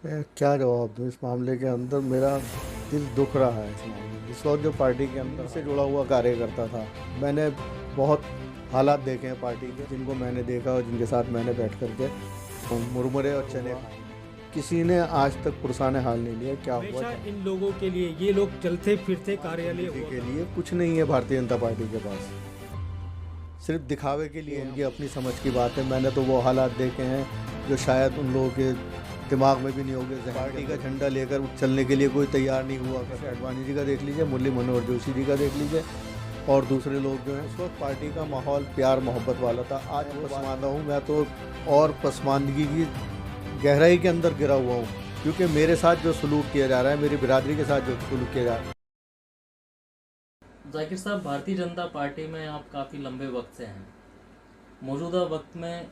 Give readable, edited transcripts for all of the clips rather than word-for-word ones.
मैं क्या जवाब दूँ इस मामले के अंदर। मेरा दिल दुख रहा है इस मामले में। इस वक्त जो पार्टी के अंदर से जुड़ा हुआ कार्यकर्ता था, मैंने बहुत हालात देखे हैं पार्टी के, जिनको मैंने देखा और जिनके साथ मैंने बैठ कर के मुरमुरे और चने खाए। किसी ने आज तक पुरसाने हाल नहीं लिया क्या हुआ हमेशा क्या। इन लोगों के लिए ये लोग चलते फिरते कार्यालय पार्टी हुआ के करते लिए कुछ नहीं है भारतीय जनता पार्टी के पास, सिर्फ दिखावे के लिए उनकी अपनी समझ की बात है। मैंने तो वो हालात देखे हैं जो शायद उन लोगों के दिमाग में भी नहीं होंगे। पार्टी का झंडा लेकर चलने के लिए कोई तैयार नहीं हुआ। जैसे अडवाणी जी का देख लीजिए, मुरली मनोहर जोशी जी का देख लीजिए, और दूसरे लोग जो हैं। उस वक्त पार्टी का माहौल प्यार मोहब्बत वाला था। आज वो पसमानदा हूँ मैं तो, और पसमानदगी की गहराई के अंदर गिरा हुआ हूँ, क्योंकि मेरे साथ जो सलूक किया जा रहा है, मेरी बिरादरी के साथ जो सलूक किया जा रहा है। जाकिर साहब, भारतीय जनता पार्टी में आप काफ़ी लंबे वक्त से हैं। मौजूदा वक्त में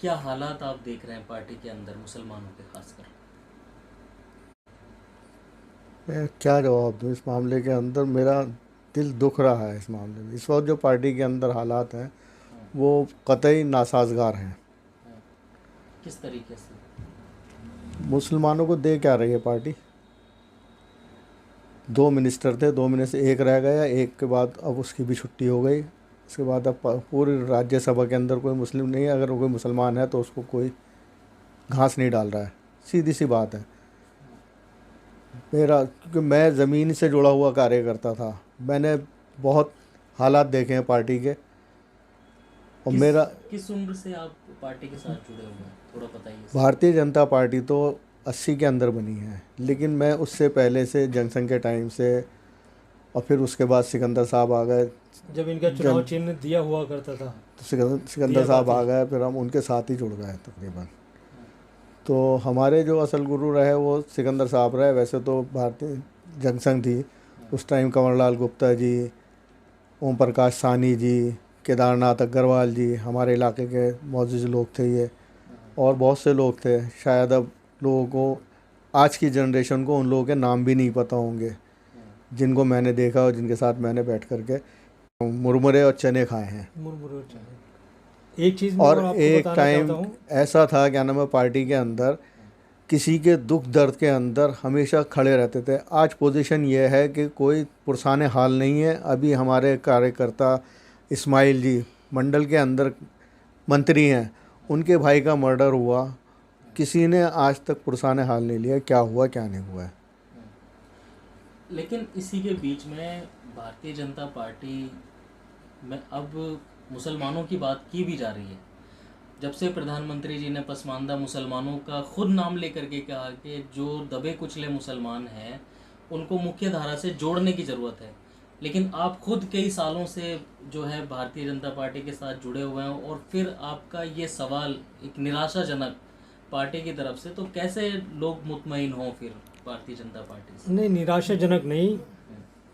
क्या हालात आप देख रहे हैं पार्टी के अंदर, मुसलमानों के खासकर? मैं क्या जवाब दूँ इस मामले के अंदर। मेरा दिल दुख रहा है इस मामले में। इस वक्त जो पार्टी के अंदर हालात हैं वो कतई नासाजगार हैं। किस तरीके से? मुसलमानों को दे क्या रही है पार्टी। 2 मिनिस्टर थे, 2 में से एक रह गया, एक के बाद अब उसकी भी छुट्टी हो गई। उसके बाद अब पूरी राज्यसभा के अंदर कोई मुस्लिम नहीं है। अगर कोई मुसलमान है तो उसको कोई घास नहीं डाल रहा है, सीधी सी बात है। मेरा, क्योंकि मैं ज़मीन से जुड़ा हुआ कार्यकर्ता था, मैंने बहुत हालात देखे हैं पार्टी के। और मेरा किस उम्र से आप पार्टी के साथ जुड़े हुए हैं, थोड़ा बताइए। भारतीय जनता पार्टी तो 80 के अंदर बनी है, लेकिन मैं उससे पहले से जनसंघ के टाइम से, और फिर उसके बाद सिकंदर साहब आ गए। जब इनका चुनाव चिन्ह दिया हुआ करता था तो सिकंदर साहब आ गए, फिर हम उनके साथ ही जुड़ गए तकरीबन। तो हमारे जो असल गुरु रहे वो सिकंदर साहब रहे। वैसे तो भारतीय जनसंघ थी उस टाइम, कंवरलाल गुप्ता जी, ओम प्रकाश सानी जी, केदारनाथ अग्रवाल जी, हमारे इलाके के मौजूद लोग थे ये, और बहुत से लोग थे। शायद अब लोगों को, आज की जनरेशन को, उन लोगों के नाम भी नहीं पता होंगे, जिनको मैंने देखा और जिनके साथ मैंने बैठ कर के मुरमुरे और चने खाए हैं। मुरमुरे और चने। एक चीज़ मैं और और आपको एक बताना टाइम चाहता हूँ। ऐसा था, क्या नाम है, पार्टी के अंदर किसी के दुख दर्द के अंदर हमेशा खड़े रहते थे। आज पोजीशन ये है कि कोई पुरसाने हाल नहीं है। अभी हमारे कार्यकर्ता इस्माइल जी मंडल के अंदर मंत्री हैं, उनके भाई का मर्डर हुआ, किसी ने आज तक पुरसाने हाल नहीं लिया क्या हुआ क्या नहीं हुआ है। लेकिन इसी के बीच में भारतीय जनता पार्टी में अब मुसलमानों की बात की भी जा रही है। जब से प्रधानमंत्री जी ने पसमानदा मुसलमानों का खुद नाम लेकर के कहा कि जो दबे कुचले मुसलमान हैं उनको मुख्य धारा से जोड़ने की ज़रूरत है। लेकिन आप खुद कई सालों से जो है भारतीय जनता पार्टी के साथ जुड़े हुए हैं, और फिर आपका ये सवाल एक निराशाजनक पार्टी की तरफ से, तो कैसे लोग मुतमईन हों फिर भारतीय जनता पार्टी से? नहीं, निराशाजनक नहीं।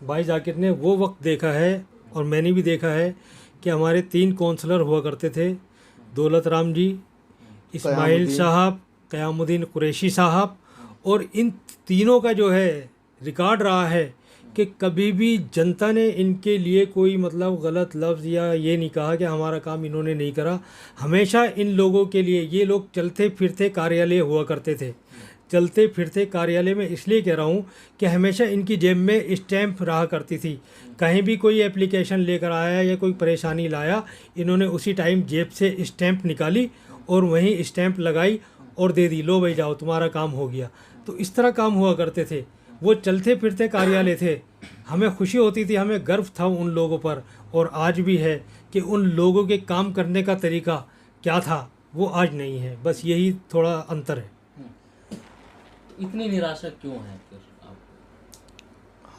भाई जाकिर ने वो वक्त देखा है और मैंने भी देखा है कि हमारे 3 काउंसलर हुआ करते थे, दौलत राम जी, इस्माइल कयामुद्दीन, साहब, क़यामुद्दीन कुरैशी साहब। और इन तीनों का जो है रिकॉर्ड रहा है कि कभी भी जनता ने इनके लिए कोई मतलब गलत लफ्ज़ या ये नहीं कहा कि हमारा काम इन्होंने नहीं करा। हमेशा इन लोगों के लिए ये लोग चलते फिरते कार्यालय हुआ करते थे। चलते फिरते कार्यालय में इसलिए कह रहा हूँ कि हमेशा इनकी जेब में स्टैंप रहा करती थी। कहीं भी कोई एप्लीकेशन लेकर आया या कोई परेशानी लाया, इन्होंने उसी टाइम जेब से स्टैंप निकाली और वहीं स्टैंप लगाई और दे दी, लो भाई जाओ तुम्हारा काम हो गया। तो इस तरह काम हुआ करते थे। वो चलते फिरते कार्यालय थे। हमें खुशी होती थी, हमें गर्व था उन लोगों पर, और आज भी है कि उन लोगों के काम करने का तरीका क्या था वो आज नहीं है। बस यही थोड़ा अंतर है। तो इतनी निराशा क्यों है फिर आप?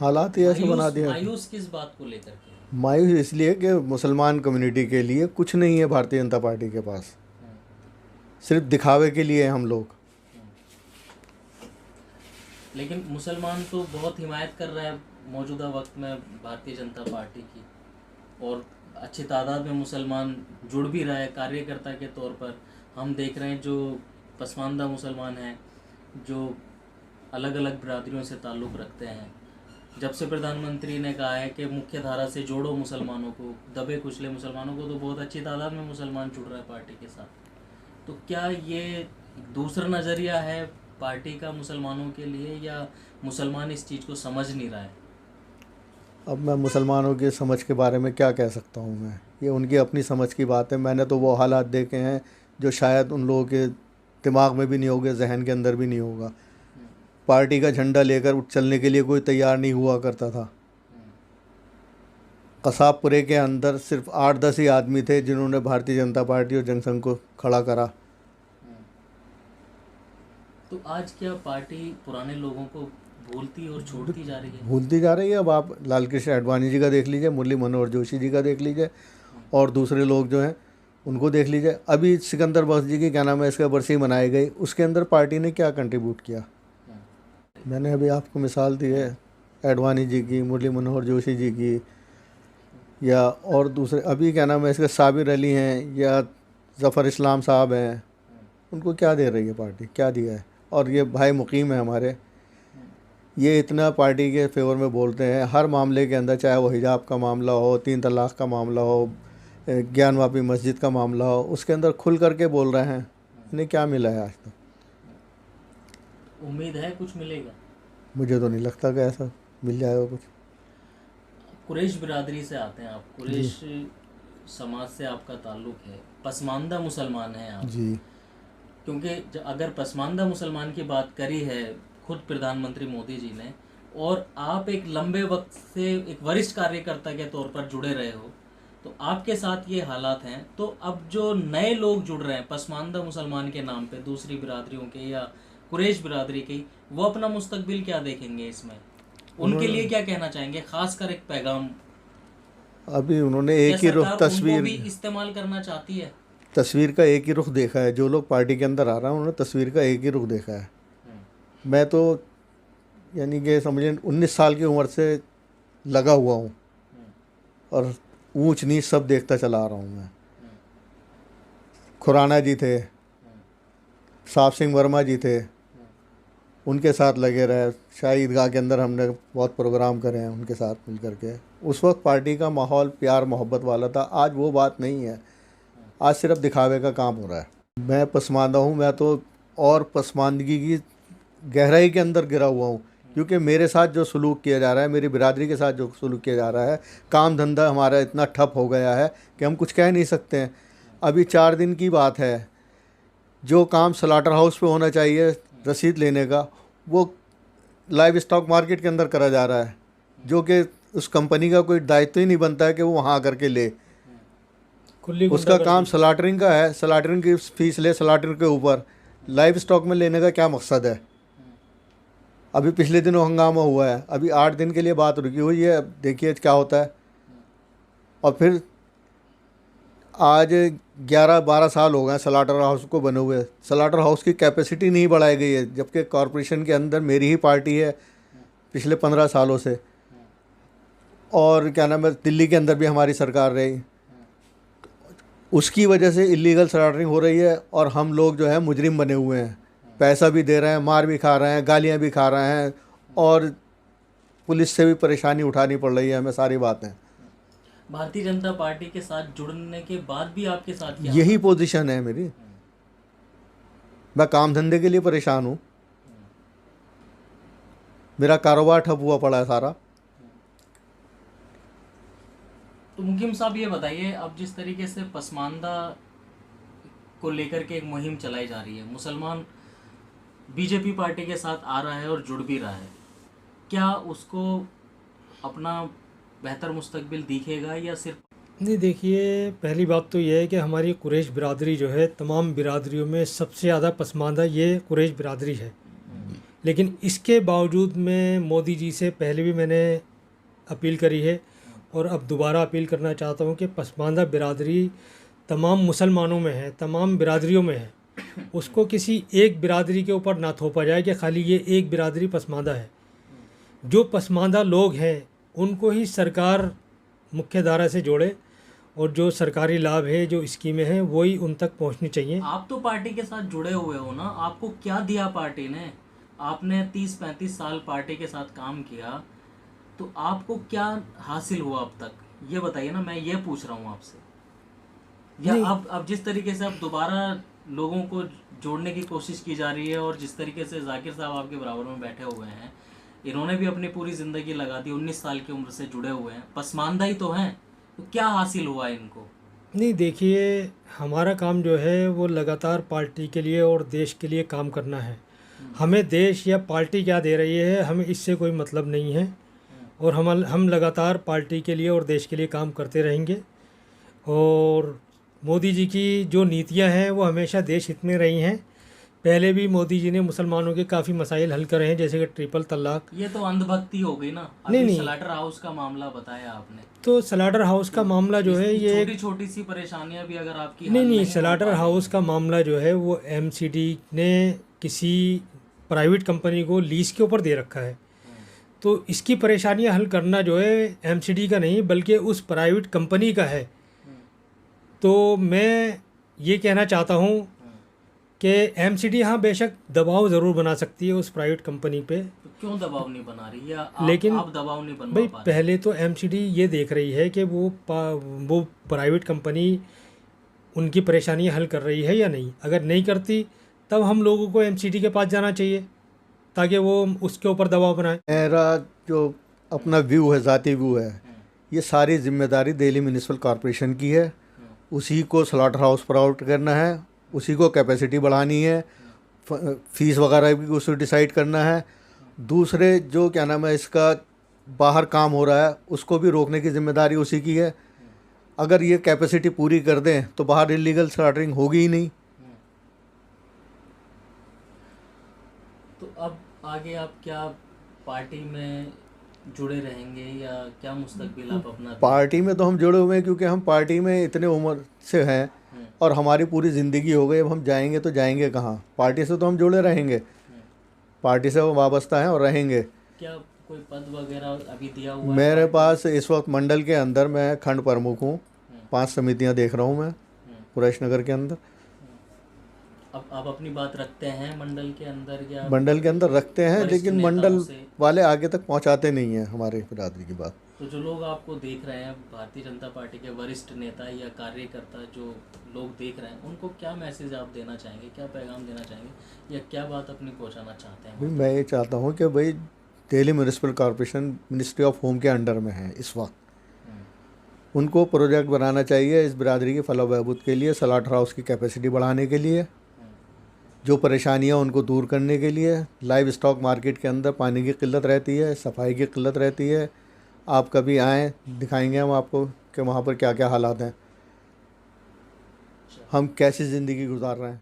हालात ही ऐसे बना दिए। मायूस किस बात को लेकर के? मायूस इसलिए कि मुसलमान कम्युनिटी के लिए कुछ नहीं है भारतीय जनता पार्टी के पास, सिर्फ दिखावे के लिए हैं हम लोग। लेकिन मुसलमान तो बहुत हिमायत कर रहा है मौजूदा वक्त में भारतीय जनता पार्टी की, और अच्छी तादाद में मुसलमान जुड़ भी रहा है कार्यकर्ता के तौर पर। हम देख रहे हैं जो पसमानदा मुसलमान हैं, जो अलग अलग बिरादरियों से ताल्लुक़ रखते हैं, जब से प्रधानमंत्री ने कहा है कि मुख्य धारा से जोड़ो मुसलमानों को, दबे कुचले मुसलमानों को, तो बहुत अच्छी तादाद में मुसलमान जुड़ रहा है पार्टी के साथ। तो क्या ये दूसरा नज़रिया है पार्टी का मुसलमानों के लिए, या मुसलमान इस चीज़ को समझ नहीं रहा है? अब मैं मुसलमानों की समझ के बारे में क्या कह सकता हूँ मैं, ये उनकी अपनी समझ की बात है। मैंने तो वो हालात देखे हैं जो शायद उन लोगों के दिमाग में भी नहीं होगे, जहन के अंदर भी नहीं होगा। पार्टी का झंडा लेकर उठ चलने के लिए कोई तैयार नहीं हुआ करता था। कसाबपुरे के अंदर सिर्फ 8-10 ही आदमी थे जिन्होंने भारतीय जनता पार्टी और जनसंघ को खड़ा करा। तो आज क्या पार्टी पुराने लोगों को भूलती और छोड़ती जा रही है? भूलती जा रही है। अब आप लाल कृष्ण आडवाणी जी का देख लीजिए, मुरली मनोहर जोशी जी का देख लीजिए, और दूसरे लोग जो हैं उनको देख लीजिए। अभी सिकंदर बख्श जी की क्या नाम है, इसका बरसी मनाई गई, उसके अंदर पार्टी ने क्या कंट्रीब्यूट किया? मैंने अभी आपको मिसाल दी है आडवाणी जी की, मुरली मनोहर जोशी जी की, या और दूसरे अभी क्या नाम है इसके साबिर अली हैं, या ज़फ़र इस्लाम साहब हैं। उनको क्या दे रही है पार्टी, क्या दिया है? और ये भाई मुकीम है हमारे, ये इतना पार्टी के फेवर में बोलते हैं हर मामले के अंदर, चाहे वो हिजाब का मामला हो, 3 तलाक़ का मामला हो, ज्ञानवापी मस्जिद का मामला हो, उसके अंदर खुल करके बोल रहे हैं। इन्हें क्या मिला है आज तक? उम्मीद है कुछ मिलेगा? मुझे तो नहीं लगता कि ऐसा मिल जाएगा कुछ। कुरैश बिरादरी से आते हैं आप, कुरैश समाज से आपका ताल्लुक़ है, पसमानदा मुसलमान हैं आप जी। क्योंकि अगर पसमानदा मुसलमान की बात करी है खुद प्रधानमंत्री मोदी जी ने, और आप एक लंबे वक्त से एक वरिष्ठ कार्यकर्ता के तौर पर जुड़े रहे हो, तो आपके साथ ये हालात हैं, तो अब जो नए लोग जुड़ रहे हैं पसमानदा मुसलमान के नाम पे, दूसरी बिरादरियों के या कुरैश बिरादरी की, वो अपना मुस्तकबिल क्या देखेंगे इसमें? उनके लिए क्या कहना चाहेंगे, खासकर एक पैगाम? अभी उन्होंने एक ही रुख उनको तस्वीर भी इस्तेमाल करना चाहती है? तस्वीर का एक ही रुख देखा है। जो लोग पार्टी के अंदर आ रहा है उन्होंने तस्वीर का एक ही रुख देखा है। मैं तो यानी कि समझिए 19 साल की उम्र से लगा हुआ हूँ और ऊंच नीच सब देखता चला आ रहा हूँ मैं। खुराना जी थे, साहब सिंह वर्मा जी थे, उनके साथ लगे रहे। शाही ईदगाह के अंदर हमने बहुत प्रोग्राम करे हैं उनके साथ मिल करके। उस वक्त पार्टी का माहौल प्यार मोहब्बत वाला था। आज वो बात नहीं है, आज सिर्फ दिखावे का काम हो रहा है। मैं पसमानदा हूँ, मैं तो और पसमानदगी की गहराई के अंदर गिरा हुआ हूँ, क्योंकि मेरे साथ जो सलूक किया जा रहा है, मेरी बिरादरी के साथ जो सलूक किया जा रहा है, काम धंधा हमारा इतना ठप हो गया है कि हम कुछ कह नहीं सकते हैं। अभी 4 दिन की बात है, जो काम स्लाटर हाउस पे होना चाहिए रसीद लेने का, वो लाइव स्टॉक मार्केट के अंदर करा जा रहा है, जो कि उस कंपनी का कोई दायित्व ही नहीं बनता है कि वो वहाँ आकर के ले। उसका काम स्लाटरिंग का है, स्लाटरिंग की फीस ले, स्लाटर के ऊपर लाइव स्टॉक में लेने का क्या मकसद है? अभी पिछले दिनों हंगामा हुआ है, अभी 8 दिन के लिए बात रुकी हुई है, अब देखिए क्या होता है। और फिर आज 11-12 साल हो गए स्लाटर हाउस को बने हुए। स्लाटर हाउस की कैपेसिटी नहीं बढ़ाई गई है, जबकि कॉरपोरेशन के अंदर मेरी ही पार्टी है पिछले 15 सालों से, और क्या नाम है दिल्ली के अंदर भी हमारी सरकार रही। उसकी वजह से इलीगल स्लाटरिंग हो रही है और हम लोग जो है मुजरिम बने हुए हैं। पैसा भी दे रहे हैं, मार भी खा रहे हैं, गालियाँ भी खा रहे हैं, और पुलिस से भी परेशानी उठानी पड़ रही है हमें सारी बातें। भारतीय जनता पार्टी के साथ जुड़ने के बाद भी आपके साथ क्या यही पोजीशन है मेरी। मैं काम धंधे के लिए परेशान हूँ, मेरा कारोबार ठप हुआ पड़ा है सारा। तो मुकीम साहब ये बताइए, अब जिस तरीके से पसमानदा को लेकर के एक मुहिम चलाई जा रही है, मुसलमान बीजेपी पार्टी के साथ आ रहा है और जुड़ भी रहा है, क्या उसको अपना बेहतर मुस्तकबिल दिखेगा या सिर्फ? नहीं, देखिए पहली बात तो ये है कि हमारी कुरैश बिरादरी जो है, तमाम बिरादरियों में सबसे ज़्यादा पसमानदा ये कुरैश बिरादरी है। लेकिन इसके बावजूद मैं मोदी जी से पहले भी मैंने अपील करी है और अब दोबारा अपील करना चाहता हूँ कि पसमानदा बिरादरी तमाम मुसलमानों में है, तमाम बिरादरियों में है। उसको किसी एक बिरादरी के ऊपर ना थोपा जाए कि खाली ये एक बिरादरी पसमानदा है। जो पसमानदा लोग हैं उनको ही सरकार मुख्य धारा से जोड़े, और जो सरकारी लाभ है, जो स्कीमें हैं, वही उन तक पहुंचनी चाहिए। आप तो पार्टी के साथ जुड़े हुए हो ना, आपको क्या दिया पार्टी ने? आपने 30-35 साल पार्टी के साथ काम किया, तो आपको क्या हासिल हुआ अब तक, ये बताइए ना। मैं ये पूछ रहा हूँ आपसे। या अब जिस तरीके से अब दोबारा लोगों को जोड़ने की कोशिश की जा रही है, और जिस तरीके से जाकिर साहब आपके बराबर में बैठे हुए हैं, इन्होंने भी अपनी पूरी ज़िंदगी लगा दी, 19 साल की उम्र से जुड़े हुए हैं, पसमानदा ही तो हैं, तो क्या हासिल हुआ इनको? नहीं, देखिए, हमारा काम जो है वो लगातार पार्टी के लिए और देश के लिए काम करना है। हमें देश या पार्टी क्या दे रही है, हमें इससे कोई मतलब नहीं है, और हम लगातार पार्टी के लिए और देश के लिए काम करते रहेंगे। और मोदी जी की जो नीतियां हैं वो हमेशा देश हित में रही हैं। पहले भी मोदी जी ने मुसलमानों के काफ़ी मसाइल हल करे हैं, जैसे कि ट्रिपल तलाक। ये तो अंधभक्ति हो गई ना। नहीं, अभी नहीं। स्लाटर हाउस का मामला बताया आपने, तो स्लाटर हाउस का मामला जो है ये छोटी छोटी सी परेशानियां भी अगर आपकी नहीं, हल नहीं, नहीं हो स्लाटर पा रही हाउस का मामला जो है वो एमसीडी ने किसी प्राइवेट कंपनी को लीज के ऊपर दे रखा है। तो इसकी परेशानियां हल करना जो है एमसीडी का नहीं, बल्कि उस प्राइवेट कंपनी का है। तो मैं ये कहना चाहता हूँ कि एमसीडी हाँ बेशक दबाव ज़रूर बना सकती है उस प्राइवेट कंपनी पे। तो क्यों दबाव नहीं बना रही, या लेकिन आप दबाव नहीं बनवा भाई, पा रहे? पहले तो एमसीडी ये देख रही है कि वो प्राइवेट कंपनी उनकी परेशानियां हल कर रही है या नहीं। अगर नहीं करती तब हम लोगों को एमसीडी के पास जाना चाहिए ताकि वो उसके ऊपर दबाव बनाए। मेरा जो अपना व्यू है, ज़ाती व्यू है, ये सारी जिम्मेदारी दिल्ली म्यूनिसिपल कॉरपोरेशन की है। उसी को स्लॉटर हाउस प्रोवाइड करना है, उसी को कैपेसिटी बढ़ानी है, फीस वगैरह भी उसे डिसाइड करना है। दूसरे जो क्या नाम है इसका बाहर काम हो रहा है उसको भी रोकने की जिम्मेदारी उसी की है। अगर ये कैपेसिटी पूरी कर दें तो बाहर इलीगल स्लॉटरिंग होगी ही नहीं। तो अब आगे आप क्या पार्टी में जुड़े रहेंगे, या क्या मुस्तकबिल आप अपना? पार्टी में तो हम जुड़े हुए हैं, क्योंकि हम पार्टी में इतने उम्र से हैं और हमारी पूरी ज़िंदगी हो गई। अब हम जाएंगे तो जाएंगे कहाँ? पार्टी से तो हम जुड़े रहेंगे, पार्टी से वो वाबस्ता हैं और रहेंगे। क्या कोई पद वगैरह अभी दिया हुआ है? मेरे पास इस वक्त मंडल के अंदर मैं खंड प्रमुख हूँ, 5 समितियाँ देख रहा हूँ मैं पुरेश नगर के अंदर। अब आप अपनी बात रखते हैं मंडल के अंदर, या मंडल के अंदर रखते हैं, वरिष्ठ लेकिन नेताओं मंडल से? वाले आगे तक पहुँचाते नहीं हैं हमारे बिरादरी की बात। तो जो लोग आपको देख रहे हैं, भारतीय जनता पार्टी के वरिष्ठ नेता या कार्यकर्ता जो लोग देख रहे हैं, उनको क्या मैसेज आप देना चाहेंगे, क्या पैगाम देना चाहेंगे, या क्या बात अपनी पहुंचाना चाहते हैं? भाई मैं ये चाहता हूँ कि भाई Delhi municipal corporation ministry of home के अंडर में है इस वक्त। उनको प्रोजेक्ट बनाना चाहिए इस बिरादरी के फलाह बहबूद के लिए, स्लॉटर हाउस की कैपेसिटी बढ़ाने के लिए, जो परेशानियां उनको दूर करने के लिए। लाइव स्टॉक मार्केट के अंदर पानी की किल्लत रहती है, सफाई की किल्लत रहती है। आप कभी आएँ, दिखाएंगे हम आपको कि वहाँ पर क्या क्या हालात हैं, हम कैसी ज़िंदगी गुजार रहे हैं।